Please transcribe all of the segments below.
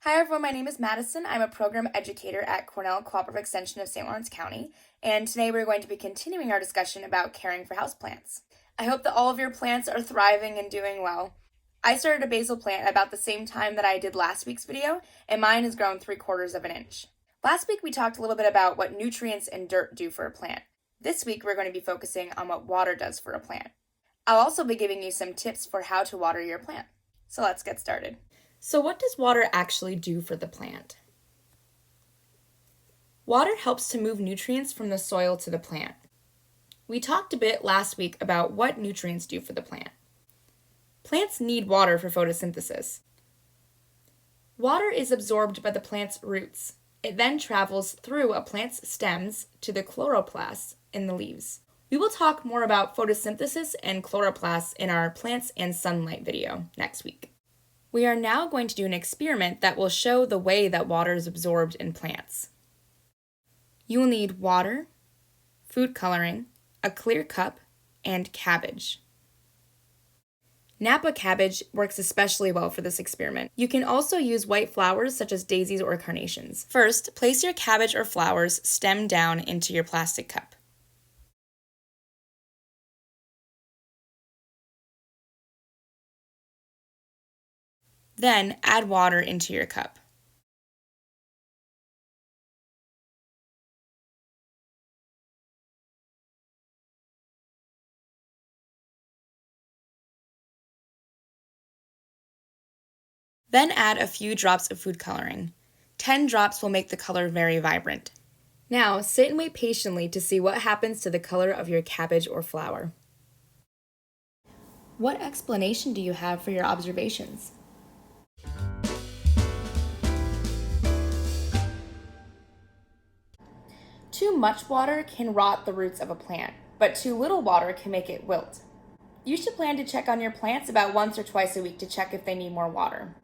Hi everyone, my name is Madison. I'm a program educator at Cornell Cooperative Extension of St. Lawrence County, and today we're going to be continuing our discussion about caring for houseplants. I hope that all of your plants are thriving and doing well. I started a basil plant about the same time that I did last week's video, and mine has grown 3/4 of an inch. Last week we talked a little bit about what nutrients and dirt do for a plant. This week we're going to be focusing on what water does for a plant. I'll also be giving you some tips for how to water your plant. So let's get started. So what does water actually do for the plant? Water helps to move nutrients from the soil to the plant. We talked a bit last week about what nutrients do for the plant. Plants need water for photosynthesis. Water is absorbed by the plant's roots. It then travels through a plant's stems to the chloroplasts in the leaves. We will talk more about photosynthesis and chloroplasts in our plants and sunlight video next week. We are now going to do an experiment that will show the way that water is absorbed in plants. You will need water, food coloring, a clear cup, and cabbage. Napa cabbage works especially well for this experiment. You can also use white flowers such as daisies or carnations. First, place your cabbage or flowers stem down into your plastic cup. Then add water into your cup. Then add a few drops of food coloring. 10 drops will make the color very vibrant. Now sit and wait patiently to see what happens to the color of your cabbage or flower. What explanation do you have for your observations? Too much water can rot the roots of a plant, but too little water can make it wilt. You should plan to check on your plants about once or twice a week to check if they need more water.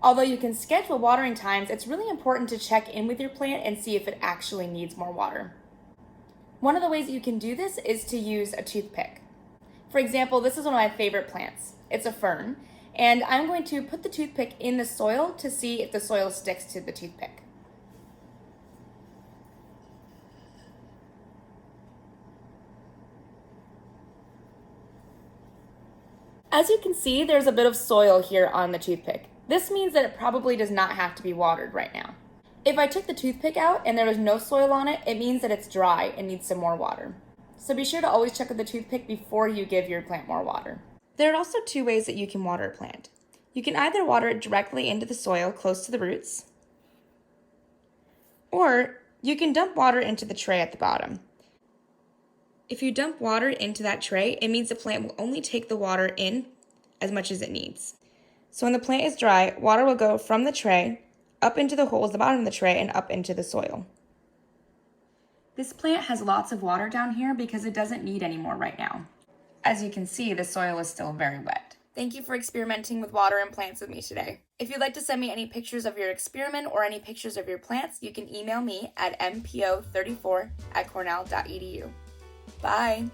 Although you can schedule watering times, it's really important to check in with your plant and see if it actually needs more water. One of the ways that you can do this is to use a toothpick. For example, this is one of my favorite plants. It's a fern, and I'm going to put the toothpick in the soil to see if the soil sticks to the toothpick. As you can see, there's a bit of soil here on the toothpick. This means that it probably does not have to be watered right now. If I took the toothpick out and there was no soil on it, it means that it's dry and needs some more water. So be sure to always check with the toothpick before you give your plant more water. There are also two ways that you can water a plant. You can either water it directly into the soil close to the roots, or you can dump water into the tray at the bottom. If you dump water into that tray, it means the plant will only take the water in as much as it needs. So when the plant is dry, water will go from the tray up into the holes at the bottom of the tray and up into the soil. This plant has lots of water down here because it doesn't need any more right now. As you can see, the soil is still very wet. Thank you for experimenting with water and plants with me today. If you'd like to send me any pictures of your experiment or any pictures of your plants, you can email me at mpo34@cornell.edu. Bye!